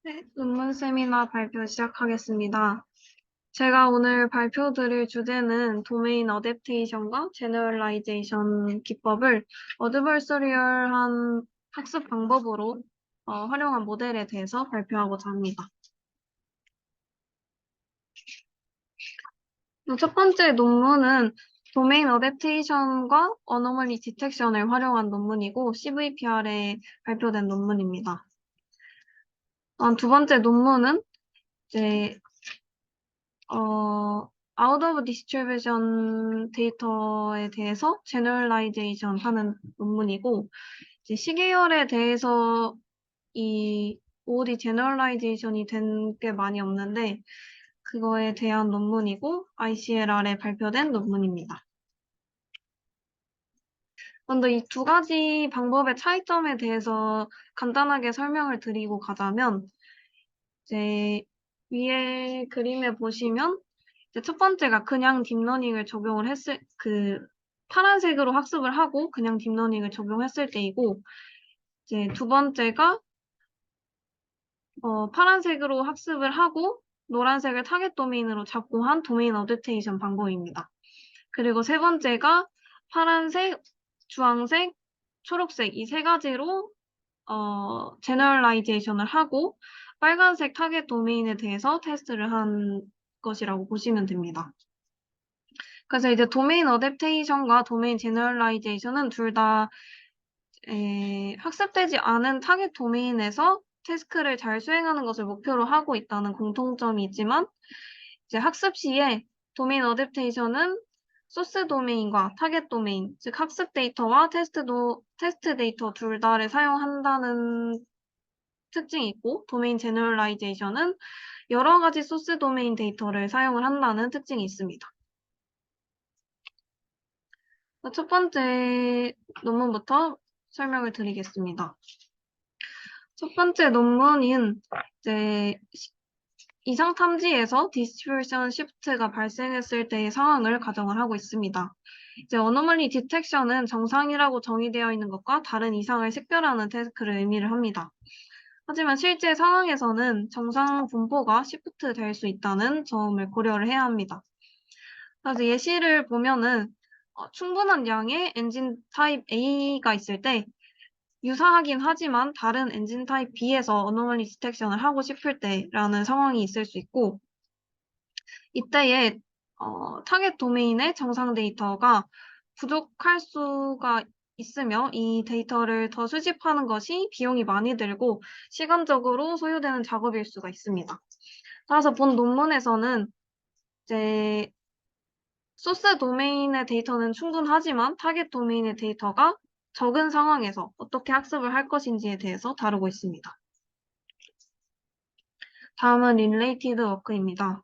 네, 논문 세미나 발표 시작하겠습니다. 제가 오늘 발표드릴 주제는 도메인 어댑테이션과 제너럴라이제이션 기법을 어드버서리얼한 학습 방법으로 활용한 모델에 대해서 발표하고자 합니다. 첫 번째 논문은 도메인 어댑테이션과 어노멀리 디텍션을 활용한 논문이고 CVPR에 발표된 논문입니다. 두 번째 논문은 이제 out of distribution 데이터에 대해서 generalization 하는 논문이고, 이제 시계열에 대해서 이 OOD generalization이 된 게 많이 없는데, 그거에 대한 논문이고, ICLR에 발표된 논문입니다. 먼저 이 두 가지 방법의 차이점에 대해서 간단하게 설명을 드리고 가자면, 이제 위에 그림에 보시면 이제 첫 번째가 그냥 딥러닝을 적용을 했을 파란색으로 학습을 하고 그냥 딥러닝을 적용했을 때이고, 이제 두 번째가 파란색으로 학습을 하고 노란색을 타겟 도메인으로 잡고 한 도메인 어댑테이션 방법입니다. 그리고 세 번째가 파란색, 주황색, 초록색 이 세 가지로 제너럴라이제이션을 하고 빨간색 타겟 도메인에 대해서 테스트를 한 것이라고 보시면 됩니다. 그래서 이제 도메인 어댑테이션과 도메인 제너럴라이제이션은 둘 다 학습되지 않은 타겟 도메인에서 태스크를 잘 수행하는 것을 목표로 하고 있다는 공통점이 있지만, 이제 학습 시에 도메인 어댑테이션은 소스 도메인과 타겟 도메인, 즉 학습 데이터와 테스트 데이터 둘 다를 사용한다는 특징이 있고, 도메인 제너럴라이제이션은 여러 가지 소스 도메인 데이터를 사용을 한다는 특징이 있습니다. 첫 번째 논문부터 설명을 드리겠습니다. 첫 번째 논문인 이제 이상 탐지에서 디스트리뷰션 시프트가 발생했을 때의 상황을 가정을 하고 있습니다. 이제 어노멀리 디텍션은 정상이라고 정의되어 있는 것과 다른 이상을 식별하는 태스크를 의미를 합니다. 하지만 실제 상황에서는 정상 분포가 시프트 될 수 있다는 점을 고려를 해야 합니다. 그래서 예시를 보면은 충분한 양의 엔진 타입 A가 있을 때 유사하긴 하지만 다른 엔진 타입 B에서 어노멀리 디텍션을 하고 싶을 때라는 상황이 있을 수 있고, 이때에 타겟 도메인의 정상 데이터가 부족할 수가 있으며 이 데이터를 더 수집하는 것이 비용이 많이 들고 시간적으로 소요되는 작업일 수가 있습니다. 따라서 본 논문에서는 이제 소스 도메인의 데이터는 충분하지만 타겟 도메인의 데이터가 적은 상황에서 어떻게 학습을 할 것인지에 대해서 다루고 있습니다. 다음은 릴레이티드 워크입니다.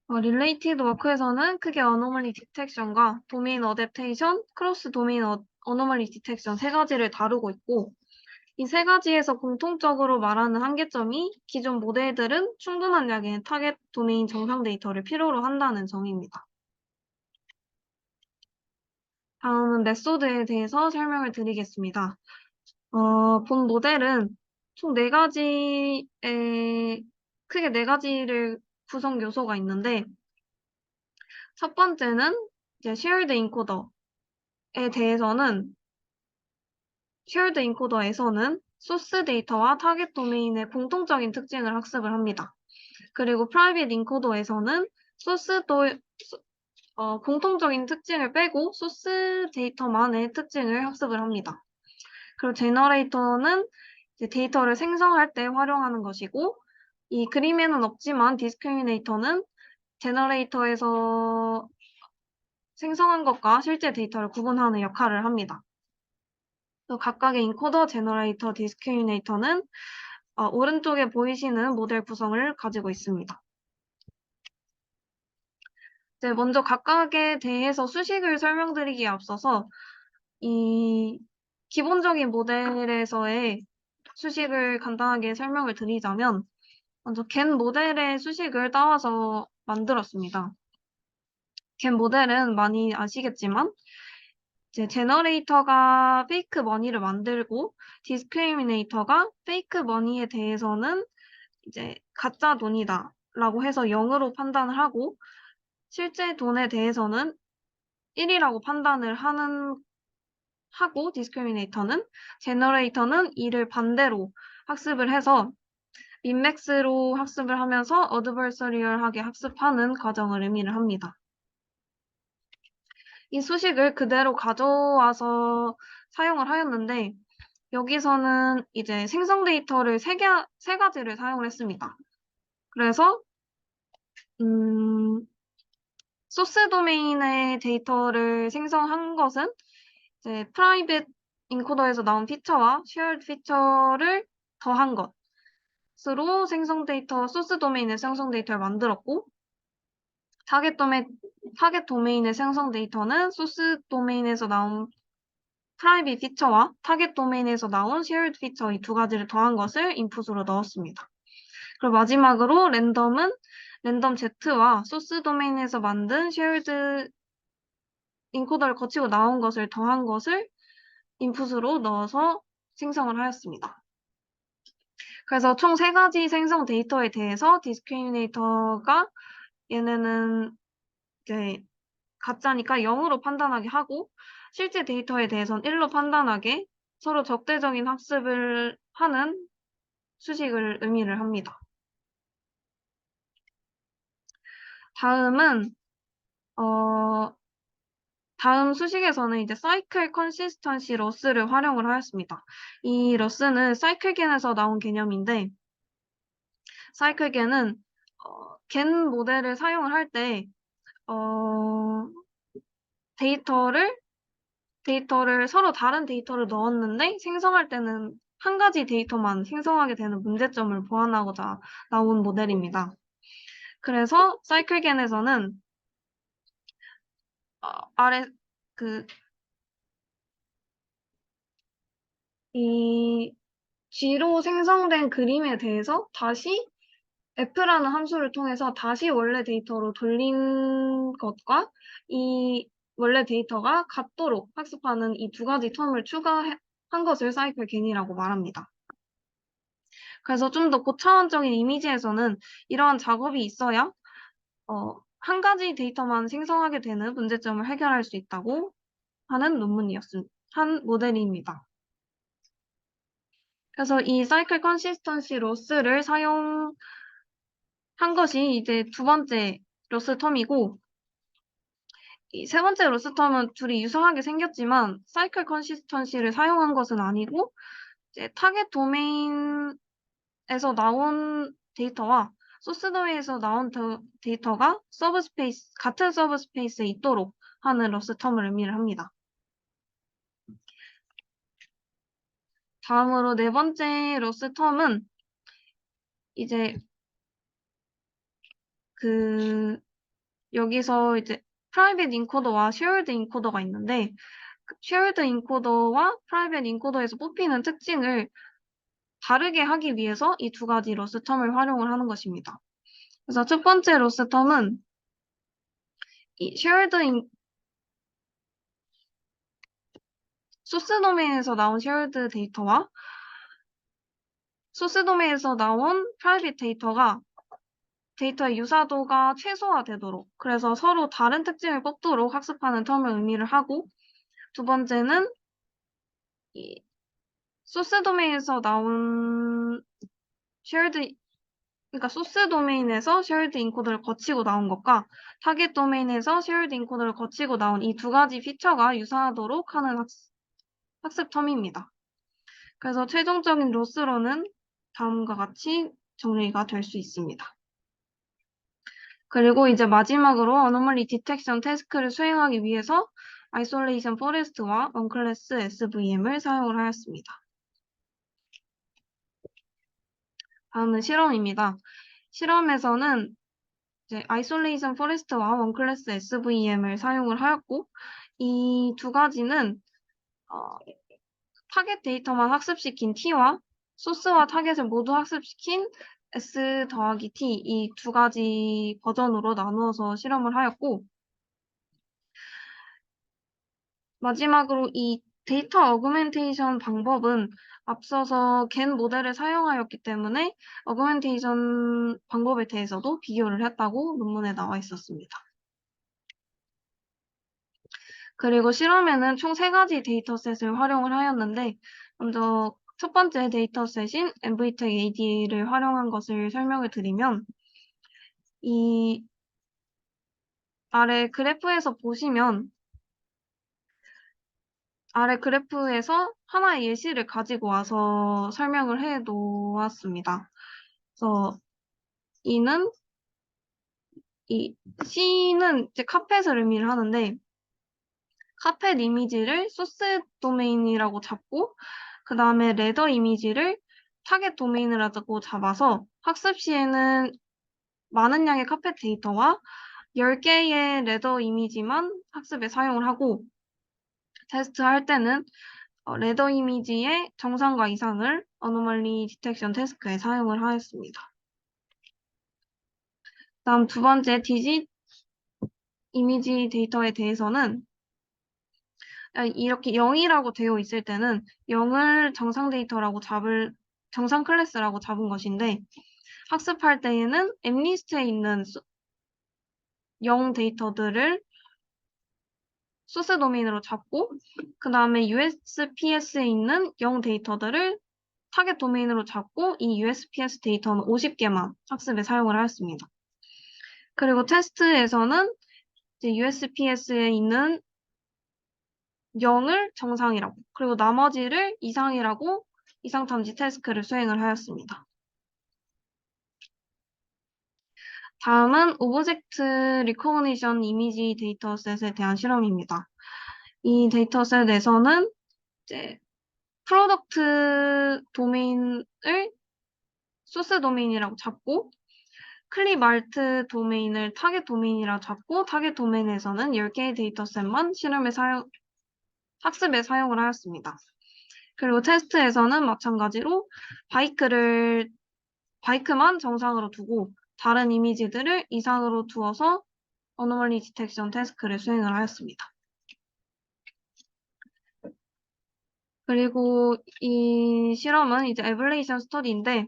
릴레이티드 워크에서는 크게 어노멀리 디텍션과 도메인 어댑테이션, 크로스 도메인 어노멀리 디텍션 세 가지를 다루고 있고, 이 세 가지에서 공통적으로 말하는 한계점이 기존 모델들은 충분한 양의 타겟 도메인 정상 데이터를 필요로 한다는 점입니다. 다음은 메소드에 대해서 설명을 드리겠습니다. 본 모델은 총 크게 네 가지를 구성 요소가 있는데, 첫 번째는 이제 shared encoder에서는 소스 데이터와 타겟 도메인의 공통적인 특징을 학습을 합니다. 그리고 private encoder에서는 공통적인 특징을 빼고 소스 데이터만의 특징을 학습을 합니다. 그리고 제너레이터는 이제 데이터를 생성할 때 활용하는 것이고, 이 그림에는 없지만 디스크리미네이터는 제너레이터에서 생성한 것과 실제 데이터를 구분하는 역할을 합니다. 또 각각의 인코더, 제너레이터, 디스크리미네이터는 오른쪽에 보이시는 모델 구성을 가지고 있습니다. 이제 먼저 각각에 대해서 수식을 설명드리기에 앞서서 이 기본적인 모델에서의 수식을 간단하게 설명을 드리자면, 먼저 겐 모델의 수식을 따와서 만들었습니다. 겐 모델은 많이 아시겠지만 이제 제너레이터가 페이크 머니를 만들고 디스크리미네이터가 페이크 머니에 대해서는 이제 가짜 돈이다라고 해서 0으로 판단을 하고 실제 돈에 대해서는 1이라고 판단을 하고 디스크리미네이터는 제너레이터는 이를 반대로 학습을 해서 민맥스로 학습을 하면서 어드버서리얼하게 학습하는 과정을 의미를 합니다. 이 수식을 그대로 가져와서 사용을 하였는데 여기서는 이제 생성 데이터를 세 가지를 사용을 했습니다. 그래서 소스 도메인의 데이터를 생성한 것은 이제 프라이빗 인코더에서 나온 피처와 쉐어드 피처를 더한 것으로 소스 도메인의 생성 데이터를 만들었고 타겟 도메인의 생성 데이터는 소스 도메인에서 나온 프라이빗 피처와 타겟 도메인에서 나온 쉐어드 피처 이 두 가지를 더한 것을 인풋으로 넣었습니다. 그리고 마지막으로 랜덤은 랜덤 Z와 소스 도메인에서 만든 쉐어드 인코더를 거치고 나온 것을 더한 것을 인풋으로 넣어서 생성을 하였습니다. 그래서 총 세 가지 생성 데이터에 대해서 디스크리미네이터가 얘네는 이제 가짜니까 0으로 판단하게 하고 실제 데이터에 대해서는 1로 판단하게 서로 적대적인 학습을 하는 수식을 의미를 합니다. 다음 수식에서는 이제 사이클 컨시스턴시 러스를 활용을 하였습니다. 이 러스는 사이클겐에서 나온 개념인데 사이클겐은 겐 모델을 사용을 할 때 데이터를 서로 다른 데이터를 넣었는데 생성할 때는 한 가지 데이터만 생성하게 되는 문제점을 보완하고자 나온 모델입니다. 그래서 사이클겐에서는 아래 이 G로 생성된 그림에 대해서 다시 f라는 함수를 통해서 다시 원래 데이터로 돌린 것과 이 원래 데이터가 같도록 학습하는 이 두 가지 텀을 추가한 것을 사이클 겐이라고 말합니다. 그래서 좀 더 고차원적인 이미지에서는 이러한 작업이 있어야 한 가지 데이터만 생성하게 되는 문제점을 해결할 수 있다고 하는 한 모델입니다. 그래서 이 사이클 컨시스턴시 로스를 사용한 것이 이제 두 번째 로스 텀이고 이 세 번째 로스 텀은 둘이 유사하게 생겼지만 사이클 컨시스턴시를 사용한 것은 아니고 이제 타겟 도메인에서 나온 데이터와 소스 도메인에서 나온 데이터가 같은 서브스페이스에 있도록 하는 로스 텀을 의미를 합니다. 다음으로 네 번째 로스 텀은 이제 여기서 이제 프라이빗 인코더와 쉐어드 인코더가 있는데 쉐어드 인코더와 프라이빗 인코더에서 뽑히는 특징을 다르게 하기 위해서 이 두 가지 로스 텀을 활용을 하는 것입니다. 그래서 첫 번째 로스 텀은 이 소스 도메인에서 나온 쉐어드 데이터와 소스 도메인에서 나온 프라이빗 데이터의 유사도가 최소화되도록 그래서 서로 다른 특징을 뽑도록 학습하는 텀을 의미를 하고 두 번째는 이 소스 도메인에서 나온 그러니까 소스 도메인에서 쉐어드 인코더를 거치고 나온 것과 타겟 도메인에서 쉐어드 인코더를 거치고 나온 이 두 가지 피처가 유사하도록 하는 학습 텀입니다. 그래서 최종적인 로스로는 다음과 같이 정리가 될 수 있습니다. 그리고 이제 마지막으로 어노멀리 디텍션 태스크를 수행하기 위해서 아이솔레이션 포레스트와 원클래스 SVM을 사용을 하였습니다. 다음은 실험입니다. 실험에서는 이제 아이솔레이션 포레스트와 원클래스 SVM을 사용을 하였고 이 두 가지는 타겟 데이터만 학습시킨 T와 소스와 타겟을 모두 학습시킨 S 더하기 T 이 두 가지 버전으로 나누어서 실험을 하였고 마지막으로 이 데이터 어그멘테이션 방법은 앞서서 겐 모델을 사용하였기 때문에 어그멘테이션 방법에 대해서도 비교를 했다고 논문에 나와 있었습니다. 그리고 실험에는 총 3가지 데이터셋을 활용을 하였는데 먼저 첫 번째 데이터셋인 MVTech AD를 활용한 것을 설명을 드리면 이 아래 그래프에서 보시면 아래 그래프에서 하나의 예시를 가지고 와서 설명을 해 놓았습니다. 그래서 이는 이 C는 이제 카펫을 의미를 하는데 카펫 이미지를 소스 도메인이라고 잡고 그 다음에 레더 이미지를 타겟 도메인이라고 잡아서 학습 시에는 많은 양의 카펫 데이터와 10개의 레더 이미지만 학습에 사용을 하고 테스트할 때는 레더 이미지의 정상과 이상을 어노멀리 디텍션 태스크에 사용을 하였습니다. 다음 두 번째 디짓 이미지 데이터에 대해서는 이렇게 0이라고 되어 있을 때는 0을 정상 클래스라고 잡은 것인데 학습할 때에는 엠리스트에 있는 0 데이터들을 소스 도메인으로 잡고 그 다음에 USPS에 있는 0 데이터들을 타겟 도메인으로 잡고 이 USPS 데이터는 50개만 학습에 사용을 하였습니다. 그리고 테스트에서는 이제 USPS에 있는 0을 정상이라고 그리고 나머지를 이상이라고 이상 탐지 태스크를 수행을 하였습니다. 다음은 오브젝트 리코그니션 이미지 데이터셋에 대한 실험입니다. 이 데이터셋에서는 이제 프로덕트 도메인을 소스 도메인이라고 잡고 클립 알트 도메인을 타겟 도메인이라고 잡고 타겟 도메인에서는 10개의 데이터셋만 학습에 사용을 하였습니다. 그리고 테스트에서는 마찬가지로 바이크만 정상으로 두고 다른 이미지들을 이상으로 두어서 어노멀리 디텍션 태스크를 수행을 하였습니다. 그리고 이 실험은 이제 에벌레이션 스터디인데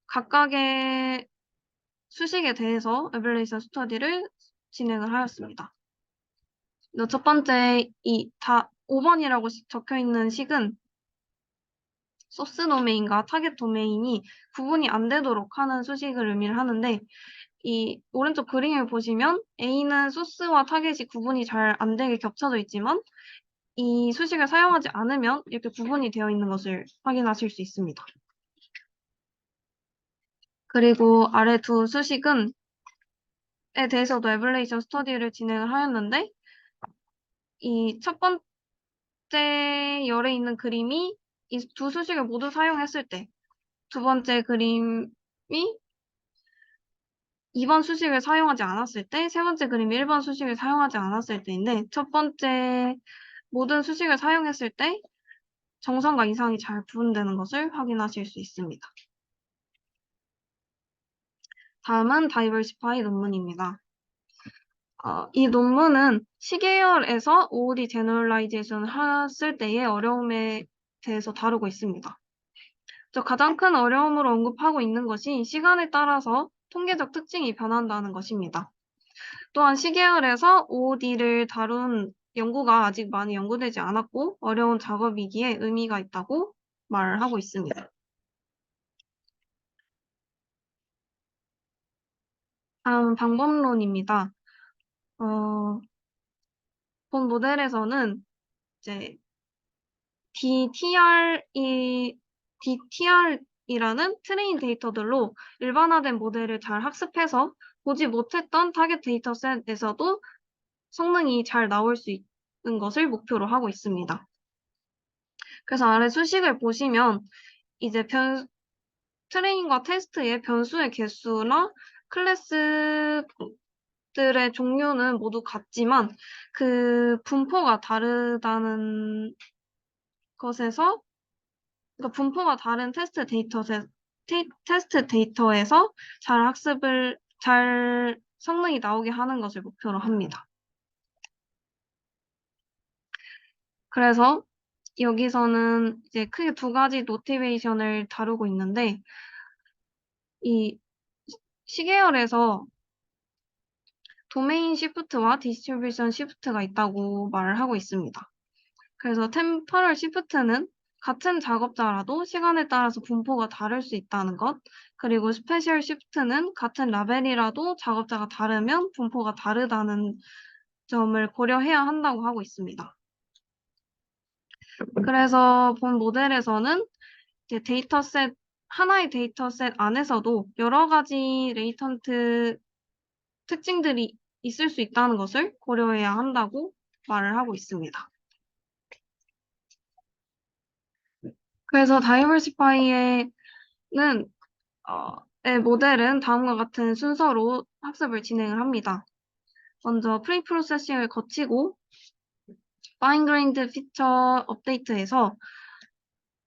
각각의 수식에 대해서 에벌레이션 스터디를 진행을 하였습니다. 첫 번째 5번이라고 적혀 있는 식은 소스 도메인과 타겟 도메인이 구분이 안 되도록 하는 수식을 의미를 하는데 이 오른쪽 그림을 보시면 A는 소스와 타겟이 구분이 잘 안 되게 겹쳐져 있지만 이 수식을 사용하지 않으면 이렇게 구분이 되어 있는 것을 확인하실 수 있습니다. 그리고 아래 두 수식은 에 대해서도 에벌레이션 스터디를 진행을 하였는데 이 첫 번째 열에 있는 그림이 이 두 수식을 모두 사용했을 때 두 번째 그림이 2번 수식을 사용하지 않았을 때, 세 번째 그림이 1번 수식을 사용하지 않았을 때인데, 첫 번째 모든 수식을 사용했을 때 정상과 이상이 잘 구분되는 것을 확인하실 수 있습니다. 다음은 다이버시파이 논문입니다. 이 논문은 시계열에서 OOD 제너럴라이제이션을 했을 때의 어려움에 대해서 다루고 있습니다. 가장 큰 어려움으로 언급하고 있는 것이 시간에 따라서 통계적 특징이 변한다는 것입니다. 또한 시계열에서 OOD를 다룬 연구가 아직 많이 연구되지 않았고 어려운 작업이기에 의미가 있다고 말을 하고 있습니다. 다음 방법론입니다. 본 모델에서는 이제 DTR이라는 트레인 데이터들로 일반화된 모델을 잘 학습해서 보지 못했던 타겟 데이터셋에서도 성능이 잘 나올 수 있는 것을 목표로 하고 있습니다. 그래서 아래 수식을 보시면 이제 트레인과 테스트의 변수의 개수나 클래스들의 종류는 모두 같지만 그 분포가 다르다는 것에서 그러니까 분포가 다른 테스트 데이터에서 잘 성능이 나오게 하는 것을 목표로 합니다. 그래서 여기서는 이제 크게 두 가지 노티베이션을 다루고 있는데, 이 시계열에서 도메인 시프트와 디스트리뷰션 시프트가 있다고 말을 하고 있습니다. 그래서 템퍼럴 시프트는 같은 작업자라도 시간에 따라서 분포가 다를 수 있다는 것, 그리고 스페셜 시프트는 같은 라벨이라도 작업자가 다르면 분포가 다르다는 점을 고려해야 한다고 하고 있습니다. 그래서 본 모델에서는 이제 하나의 데이터셋 안에서도 여러 가지 레이턴트 특징들이 있을 수 있다는 것을 고려해야 한다고 말을 하고 있습니다. 그래서 다이버시파이에는 모델은 다음과 같은 순서로 학습을 진행을 합니다. 먼저 프리 프로세싱을 거치고 파인 그레인드 피처 업데이트에서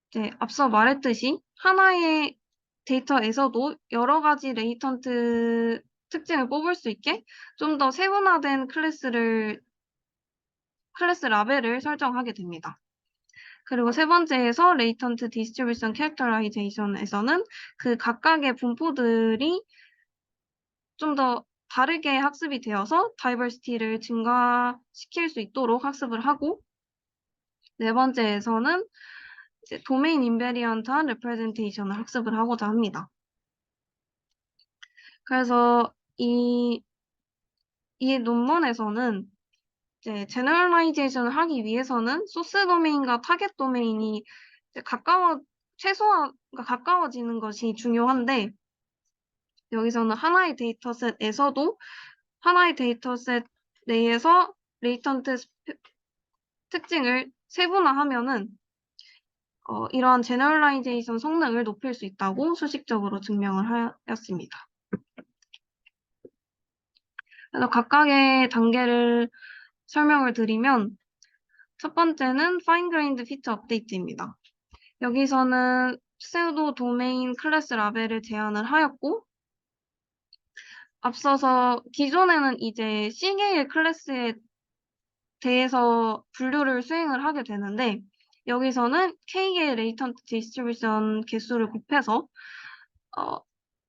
이제 앞서 말했듯이 하나의 데이터에서도 여러 가지 레이턴트 특징을 뽑을 수 있게 좀 더 세분화된 클래스 라벨을 설정하게 됩니다. 그리고 세 번째에서 레이턴트 디스트리뷰션 캐릭터라이제이션에서는 그 각각의 분포들이 좀 더 다르게 학습이 되어서 다이버시티를 증가시킬 수 있도록 학습을 하고, 네 번째에서는 이제 도메인 인베리언트한 레프레젠테이션을 학습을 하고자 합니다. 그래서 이 논문에서는 이제 제너럴라이제이션을 하기 위해서는 소스 도메인과 타겟 도메인이 이제 그러니까 가까워지는 것이 중요한데, 여기서는 하나의 데이터셋 내에서 레이턴트 특징을 세분화하면은 이러한 제너럴라이제이션 성능을 높일 수 있다고 수식적으로 증명을 하였습니다. 그래서 각각의 단계를 설명을 드리면, 첫 번째는 파인 그레인드 피처 업데이트입니다. 여기서는 pseudo 도메인 클래스 라벨을 제안을 하였고, 앞서서 기존에는 이제 C계의 클래스에 대해서 분류를 수행을 하게 되는데, 여기서는 K계의 레이턴트 디스트리뷰션 개수를 곱해서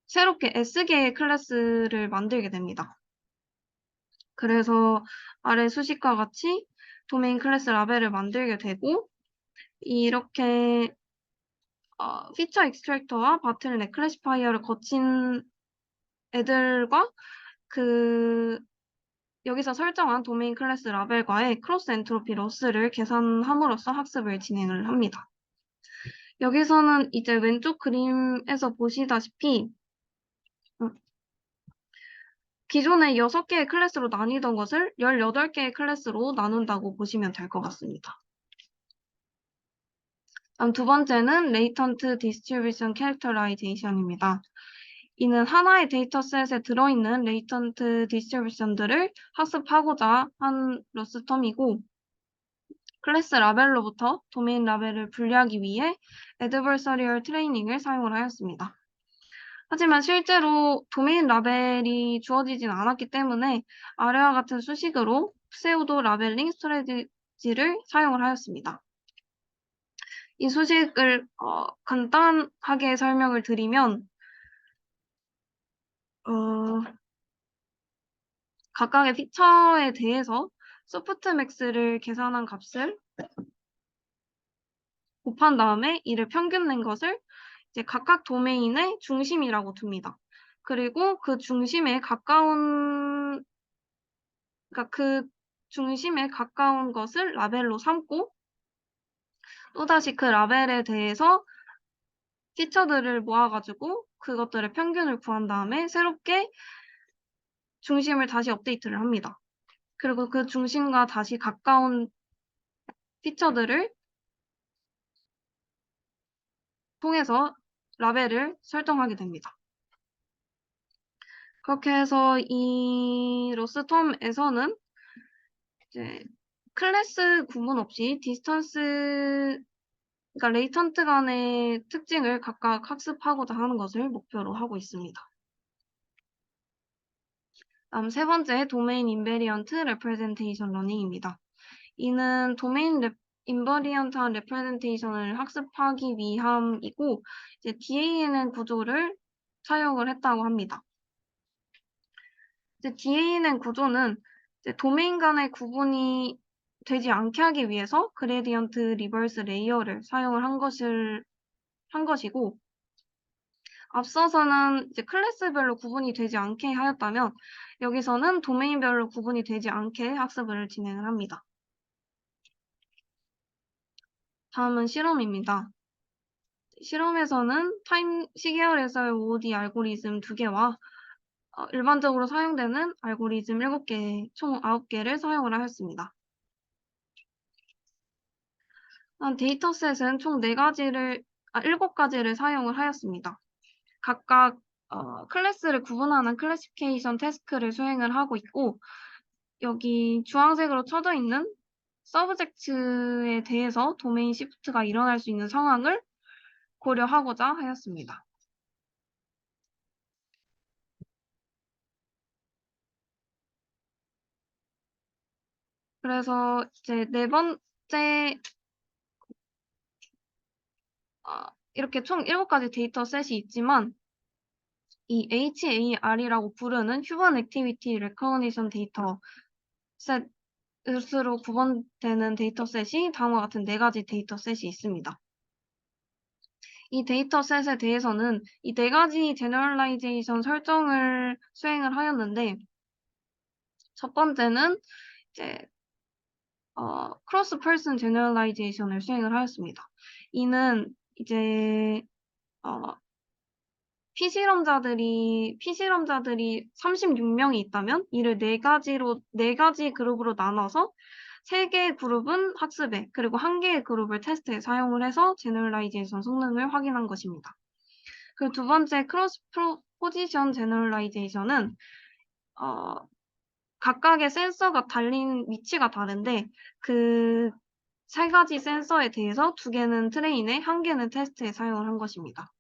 새롭게 S계의 클래스를 만들게 됩니다. 그래서 아래 수식과 같이 도메인 클래스 라벨을 만들게 되고, 이렇게 피처 익스트랙터와 바틀넥 클래시파이어를 거친 애들과 여기서 설정한 도메인 클래스 라벨과의 크로스 엔트로피 로스를 계산함으로써 학습을 진행을 합니다. 여기서는 이제 왼쪽 그림에서 보시다시피 기존에 6개의 클래스로 나뉘던 것을 18개의 클래스로 나눈다고 보시면 될 것 같습니다. 다음 두 번째는 레이턴트 디스트리뷰션 캐릭터라이제이션입니다. 이는 하나의 데이터셋에 들어있는 레이턴트 디스트리뷰션들을 학습하고자 한 로스텀이고, 클래스 라벨로부터 도메인 라벨을 분리하기 위해 애드버서리얼 트레이닝을 사용을 하였습니다. 하지만 실제로 도메인 라벨이 주어지진 않았기 때문에 아래와 같은 수식으로 pseudo 라벨링 스트래티지를 사용을 하였습니다. 이 수식을 간단하게 설명을 드리면 각각의 피처에 대해서 소프트맥스를 계산한 값을 곱한 다음에 이를 평균 낸 것을 이제 각각 도메인의 중심이라고 둡니다. 그리고 그 중심에 가까운 것을 라벨로 삼고, 또다시 그 라벨에 대해서 피처들을 모아가지고 그것들의 평균을 구한 다음에 새롭게 중심을 다시 업데이트를 합니다. 그리고 그 중심과 다시 가까운 피처들을 통해서 라벨을 설정하게 됩니다. 그렇게 해서 이 로스텀에서는 이제 클래스 구분 없이 그러니까 레이턴트 간의 특징을 각각 학습하고자 하는 것을 목표로 하고 있습니다. 다음 세 번째, 도메인 인베리언트 레프레젠테이션 러닝입니다. 이는 도메인 인버리언트한 레프레젠테이션을 학습하기 위함이고, 이제 DANN 구조를 사용을 했다고 합니다. 이제 DANN 구조는 이제 도메인 간의 구분이 되지 않게 하기 위해서 그레디언트 리버스 레이어를 사용을 한 것이고, 앞서서는 이제 클래스별로 구분이 되지 않게 하였다면, 여기서는 도메인별로 구분이 되지 않게 학습을 진행을 합니다. 다음은 실험입니다. 실험에서는 타임 시계열에서의 OOD 알고리즘 2개와 일반적으로 사용되는 알고리즘 7개, 총 9개를 사용을 하였습니다. 데이터셋은 총 7가지를 사용을 하였습니다. 각각 클래스를 구분하는 클래시피케이션 태스크를 수행을 하고 있고, 여기 주황색으로 쳐져 있는 서브젝트에 대해서 도메인 시프트가 일어날 수 있는 상황을 고려하고자 하였습니다. 그래서 이제 네 번째 이렇게 총 7가지 데이터셋이 있지만 이 HAR이라고 부르는 휴먼 액티비티 레커그니션 데이터 셋으로 구분되는 데이터셋이 다음과 같은 4가지 데이터셋이 있습니다. 이 데이터셋에 대해서는 이 4가지 제너럴라이제이션 설정을 수행을 하였는데, 첫 번째는 이제 크로스 퍼슨 제너럴라이제이션을 수행을 하였습니다. 이는 이제 피실험자들이 36명이 있다면 이를 4가지 그룹으로 나눠서 3개의 그룹은 학습에, 그리고 1개의 그룹을 테스트에 사용을 해서 제너럴라이제이션 성능을 확인한 것입니다. 그 두 번째 크로스 포지션 제너럴라이제이션은 각각의 센서가 달린 위치가 다른데 그 3가지 센서에 대해서 2개는 트레인에 1개는 테스트에 사용을 한 것입니다.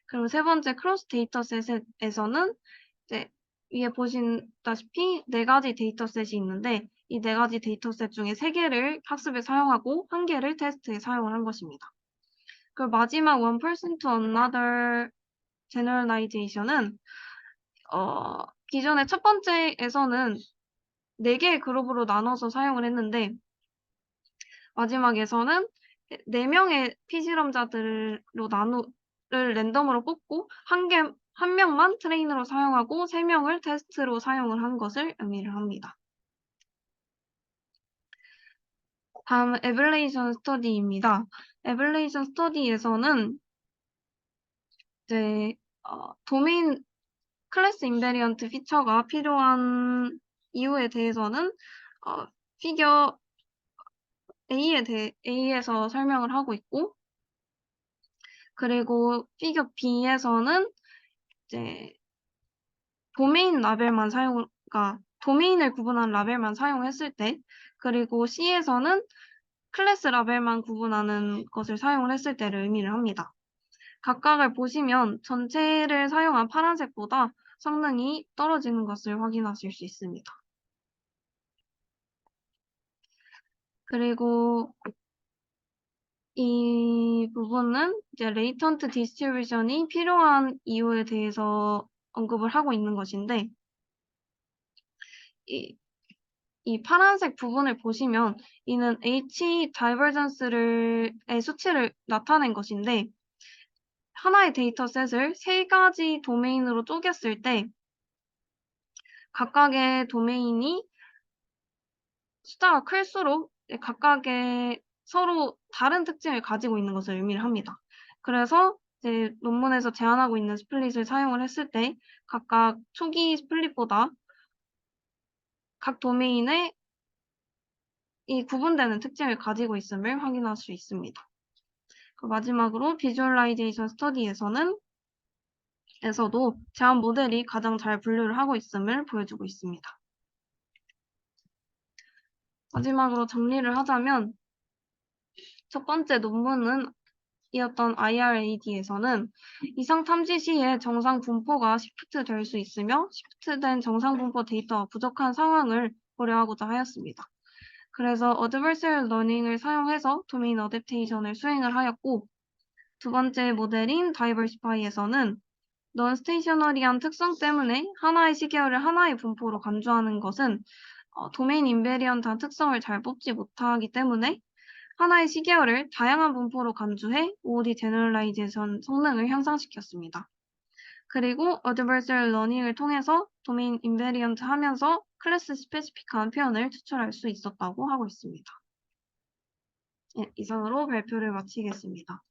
그리고 세 번째 크로스 데이터셋에서는 이제 위에 보신다시피 4가지 데이터셋이 있는데 이 4가지 데이터셋 중에 3개를 학습에 사용하고 1개를 테스트에 사용을 한 것입니다. 그리고 마지막 one person to another generalization은 기존의 첫 번째에서는 4개의 그룹으로 나눠서 사용을 했는데 마지막에서는 4명의 피실험자들을 랜덤으로 뽑고 한 명만 트레인으로 사용하고 3명을 테스트로 사용을 한 것을 의미를 합니다. 다음은 에벌레이션 스터디입니다. 에벌레이션 스터디에서는 이제 도메인 클래스 인베리언트 피처가 필요한 이유에 대해서는 피겨 A에서 설명을 하고 있고, 그리고 피겨 B에서는 이제 도메인을 구분한 라벨만 사용했을 때, 그리고 C에서는 클래스 라벨만 구분하는 것을 사용을 했을 때를 의미를 합니다. 각각을 보시면 전체를 사용한 파란색보다 성능이 떨어지는 것을 확인하실 수 있습니다. 그리고 이 부분은 이제 레이턴트 디스트리뷰션이 필요한 이유에 대해서 언급을 하고 있는 것인데, 이 파란색 부분을 보시면 이는 H 다이버전스의 수치를 나타낸 것인데, 하나의 데이터셋을 3가지 도메인으로 쪼갰을 때 각각의 도메인이 숫자가 클수록 각각의 서로 다른 특징을 가지고 있는 것을 의미를 합니다. 그래서 이제 논문에서 제안하고 있는 스플릿을 사용을 했을 때 각각 초기 스플릿보다 각 도메인의 이 구분되는 특징을 가지고 있음을 확인할 수 있습니다. 마지막으로 비주얼라이제이션 스터디에서도 제안 모델이 가장 잘 분류를 하고 있음을 보여주고 있습니다. 마지막으로 정리를 하자면 첫 번째 논문은 이었던 IRAD에서는 이상 탐지 시에 정상 분포가 시프트 될 수 있으며 시프트된 정상 분포 데이터가 부족한 상황을 고려하고자 하였습니다. 그래서 Adversarial Learning을 사용해서 도메인 어댑테이션을 수행을 하였고, 두 번째 모델인 Diversify에서는 non-stationary한 특성 때문에 하나의 시계열을 하나의 분포로 간주하는 것은 도메인 인베리언트한 특성을 잘 뽑지 못하기 때문에 하나의 시계열을 다양한 분포로 간주해 OOD 제너럴라이제이션 성능을 향상시켰습니다. 그리고 Adversarial Learning을 통해서 도메인 인베리언트 하면서 클래스 스페시픽한 표현을 추출할 수 있었다고 하고 있습니다. 네, 이상으로 발표를 마치겠습니다.